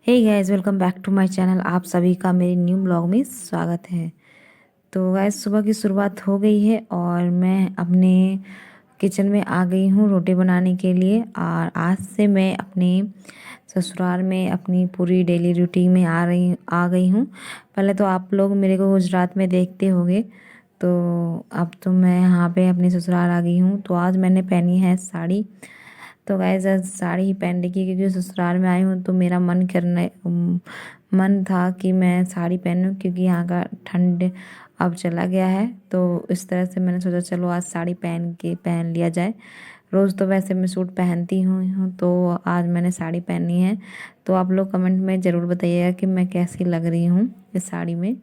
Hey guys, welcome back to my channel. आप सभी का मेरे न्यू ब्लॉग में स्वागत है। तो गाइस, सुबह की शुरुआत हो गई है और मैं अपने किचन में आ गई हूँ रोटी बनाने के लिए। और आज से मैं अपने ससुराल में अपनी पूरी डेली रूटीन में आ गई हूँ। पहले तो आप लोग मेरे को गुजरात में देखते होंगे, तो अब तो मैं यहाँ पे अपनी ससुराल आ गई हूँ। तो आज मैंने पहनी है साड़ी। तो गाइस, आज साड़ी ही पहन रखी है क्योंकि ससुराल में आई हूँ तो मेरा मन था कि मैं साड़ी पहनूं, क्योंकि यहाँ का ठंड अब चला गया है। तो इस तरह से मैंने सोचा चलो आज साड़ी पहन लिया जाए। रोज़ तो वैसे मैं सूट पहनती हूँ, तो आज मैंने साड़ी पहनी है। तो आप लोग कमेंट में ज़रूर बताइएगा कि मैं कैसी लग रही हूँ इस साड़ी में।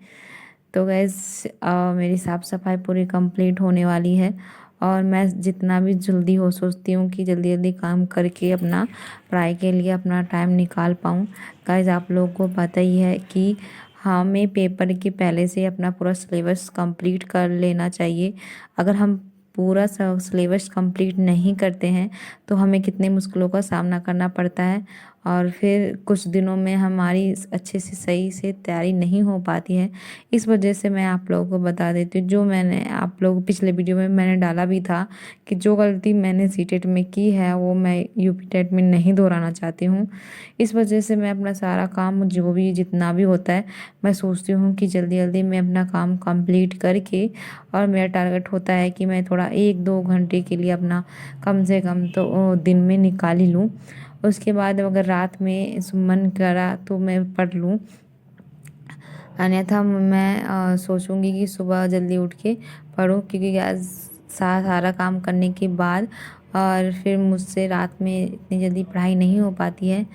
तो गैस, मेरी साफ़ सफाई पूरी कंप्लीट होने वाली है और मैं जितना भी जल्दी हो सोचती हूँ कि जल्दी जल्दी काम करके अपना पढ़ाई के लिए अपना टाइम निकाल पाऊँ। गाइस, आप लोगों को पता ही है कि हमें पेपर के पहले से अपना पूरा सिलेबस कंप्लीट कर लेना चाहिए। अगर हम पूरा सिलेबस कंप्लीट नहीं करते हैं तो हमें कितनी मुश्किलों का सामना करना पड़ता है और फिर कुछ दिनों में हमारी अच्छे से सही से तैयारी नहीं हो पाती है। इस वजह से मैं आप लोगों को बता देती हूँ, जो मैंने आप लोग पिछले वीडियो में मैंने डाला भी था कि जो गलती मैंने सीटेट में की है वो मैं यूपी टेट में नहीं दोहराना चाहती हूँ। इस वजह से मैं अपना सारा काम जो भी जितना भी होता है मैं सोचती हूँ कि जल्दी जल्दी मैं अपना काम कंप्लीट करके, और मेरा टारगेट होता है कि मैं थोड़ा 1-2 घंटे के लिए अपना कम से कम तो दिन में निकाल ही लूँ। उसके बाद अगर रात में मन करा तो मैं पढ़ लूँ, अन्यथा मैं सोचूंगी कि सुबह जल्दी उठ के पढूं, क्योंकि आज सारा काम करने के बाद और फिर मुझसे रात में इतनी जल्दी पढ़ाई नहीं हो पाती है।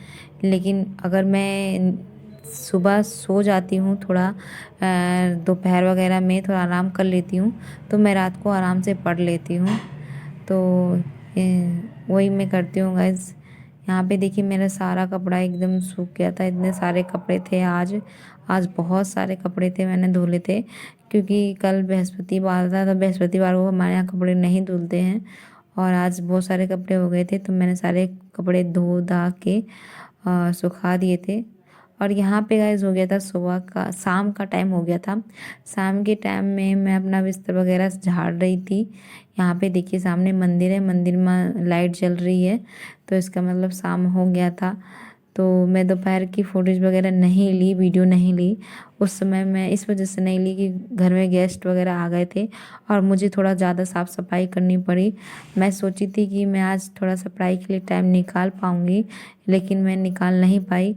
लेकिन अगर मैं सुबह सो जाती हूँ थोड़ा, दोपहर वगैरह में थोड़ा आराम कर लेती हूँ, तो मैं रात को आराम से पढ़ लेती हूँ। तो वही मैं करती हूँ गाइस। यहाँ पे देखिए, मेरा सारा कपड़ा एकदम सूख गया था। इतने सारे कपड़े थे आज आज बहुत सारे कपड़े थे, मैंने धुले थे क्योंकि कल बृहस्पतिवार था, तो बृहस्पतिवार को हमारे यहाँ कपड़े नहीं धुलते हैं। और आज बहुत सारे कपड़े हो गए थे तो मैंने सारे कपड़े धो धा के सुखा दिए थे। और यहाँ पे गाइस हो गया था सुबह का, शाम का टाइम हो गया था। शाम के टाइम में मैं अपना बिस्तर वगैरह झाड़ रही थी। यहाँ पे देखिए सामने मंदिर है, मंदिर में लाइट जल रही है, तो इसका मतलब शाम हो गया था। तो मैं दोपहर की फोटोज वगैरह नहीं ली, वीडियो नहीं ली। उस समय मैं इस वजह से नहीं ली कि घर में गेस्ट वगैरह आ गए थे और मुझे थोड़ा ज़्यादा साफ़ सफाई करनी पड़ी। मैं सोची थी कि मैं आज थोड़ा सा पढ़ाई के लिए टाइम निकाल पाऊँगी, लेकिन मैं निकाल नहीं पाई।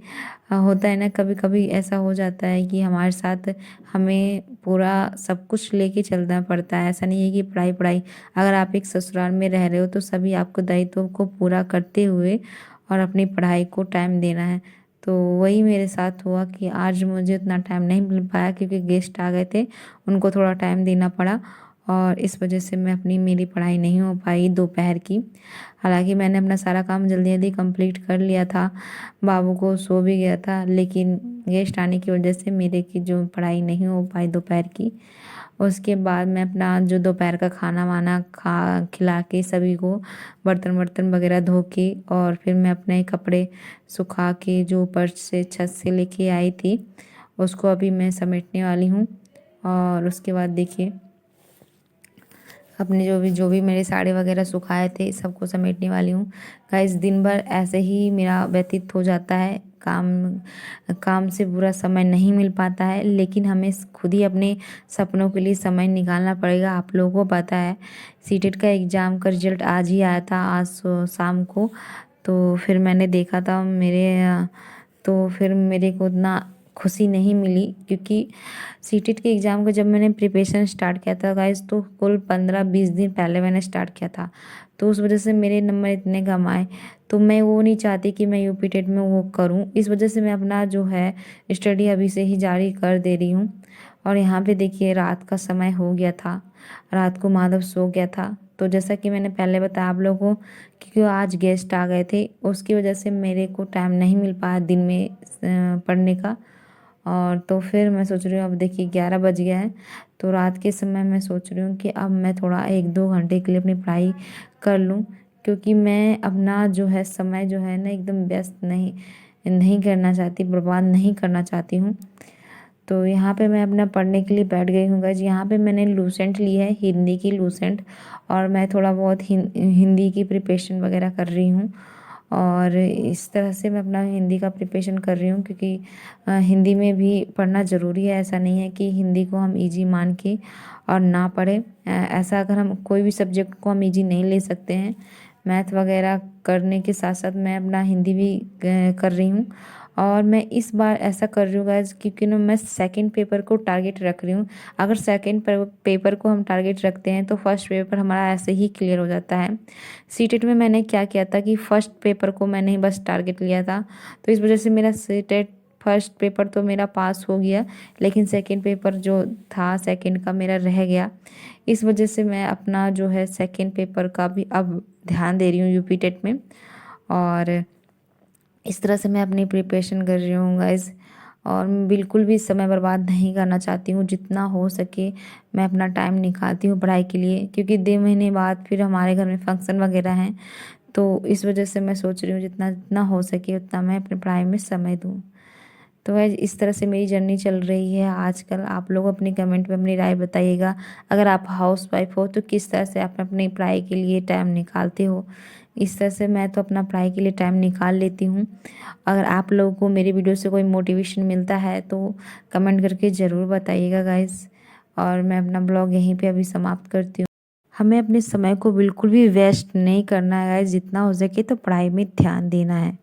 होता है ना, कभी कभी ऐसा हो जाता है कि हमारे साथ हमें पूरा सब कुछ लेके चलना पड़ता है। ऐसा नहीं है कि पढ़ाई पढ़ाई, अगर आप एक ससुराल में रह रहे हो तो सभी आपको दायित्वों को पूरा करते हुए और अपनी पढ़ाई को टाइम देना है। तो वही मेरे साथ हुआ कि आज मुझे उतना टाइम नहीं मिल पाया क्योंकि गेस्ट आ गए थे, उनको थोड़ा टाइम देना पड़ा और इस वजह से मेरी पढ़ाई नहीं हो पाई दोपहर की। हालांकि मैंने अपना सारा काम जल्दी जल्दी कंप्लीट कर लिया था, बाबू को सो भी गया था, लेकिन गेस्ट आने की वजह से मेरे की जो पढ़ाई नहीं हो पाई दोपहर की। उसके बाद मैं अपना जो दोपहर का खाना वाना खिला के सभी को बर्तन वर्तन वगैरह धो के, और फिर मैं अपने कपड़े सुखा के जो ऊपर से छत से लेके आई थी उसको अभी मैं समेटने वाली हूँ। और उसके बाद देखिए, अपने जो भी मेरे साड़ी वगैरह सुखाए थे सबको समेटने वाली हूँ। गाइस, दिन भर ऐसे ही मेरा व्यतीत हो जाता है, काम काम से पूरा समय नहीं मिल पाता है, लेकिन हमें खुद ही अपने सपनों के लिए समय निकालना पड़ेगा। आप लोगों को पता है, सीटेट का एग्ज़ाम का रिजल्ट आज ही आया था, आज शाम को। तो फिर मैंने देखा था तो फिर मेरे को उतना खुशी नहीं मिली, क्योंकि सीटेट के एग्ज़ाम का जब मैंने प्रिपरेशन स्टार्ट किया था गाइस, तो कुल 15-20 दिन पहले मैंने स्टार्ट किया था। तो उस वजह से मेरे नंबर इतने कम आए, तो मैं वो नहीं चाहती कि मैं यूपी टेट में वो करूं। इस वजह से मैं अपना जो है स्टडी अभी से ही जारी कर दे रही हूँ। और यहाँ पे देखिए, रात का समय हो गया था, रात को माधव सो गया था। तो जैसा कि मैंने पहले बताया आप लोगों को, क्योंकि आज गेस्ट आ गए थे उसकी वजह से मेरे को टाइम नहीं मिल पाया दिन में पढ़ने का। और तो फिर मैं सोच रही हूँ, अब देखिए 11 बज गया है, तो रात के समय मैं सोच रही हूँ कि अब मैं थोड़ा 1-2 घंटे के लिए अपनी पढ़ाई कर लूँ, क्योंकि मैं अपना जो है समय जो है ना एकदम व्यस्त नहीं नहीं करना चाहती, बर्बाद नहीं करना चाहती हूँ। तो यहाँ पे मैं अपना पढ़ने के लिए बैठ गई हूँ गाइज। यहाँ पे मैंने लूसेंट ली है, हिंदी की लूसेंट, और मैं थोड़ा बहुत हिंदी की प्रिपरेशन वगैरह कर रही हूँ। और इस तरह से मैं अपना हिंदी का प्रिपरेशन कर रही हूँ, क्योंकि हिंदी में भी पढ़ना ज़रूरी है। ऐसा नहीं है कि हिंदी को हम इजी मान के और ना पढ़े। ऐसा अगर हम कोई भी सब्जेक्ट को हम इजी नहीं ले सकते हैं। मैथ वगैरह करने के साथ साथ मैं अपना हिंदी भी कर रही हूँ। और मैं इस बार ऐसा कर रही हूँ गाइज, क्योंकि ना मैं सेकंड पेपर को टारगेट रख रही हूँ। अगर सेकंड पेपर को हम टारगेट रखते हैं तो फर्स्ट पेपर हमारा ऐसे ही क्लियर हो जाता है। सीटेट में मैंने क्या किया था कि फर्स्ट पेपर को मैंने बस टारगेट लिया था, तो इस वजह से मेरा सीटेट फर्स्ट पेपर तो मेरा पास हो गया, लेकिन सेकंड पेपर जो था सेकंड का मेरा रह गया। इस वजह से मैं अपना जो है सेकंड पेपर का भी अब ध्यान दे रही हूँ यूपी टेट में। और इस तरह से मैं अपनी प्रिपरेशन कर रही हूँ गाइज़। और मैं बिल्कुल भी समय बर्बाद नहीं करना चाहती हूँ। जितना हो सके मैं अपना टाइम निकालती हूँ पढ़ाई के लिए, क्योंकि 2 महीने बाद फिर हमारे घर में फंक्शन वगैरह हैं। तो इस वजह से मैं सोच रही हूँ जितना जितना हो सके उतना मैं अपनी पढ़ाई में समय दूँ। तो गाइज इस तरह से मेरी जर्नी चल रही है आजकल। आप लोग अपनी कमेंट में अपनी राय बताइएगा। अगर आप हाउस वाइफ हो तो किस तरह से आप अपनी पढ़ाई के लिए टाइम निकालते हो। इस तरह से मैं तो अपना पढ़ाई के लिए टाइम निकाल लेती हूँ। अगर आप लोगों को मेरी वीडियो से कोई मोटिवेशन मिलता है तो कमेंट करके ज़रूर बताइएगा गाइज। और मैं अपना ब्लॉग यहीं पे अभी समाप्त करती हूँ। हमें अपने समय को बिल्कुल भी वेस्ट नहीं करना है गाइज। जितना हो सके तो पढ़ाई में ध्यान देना है।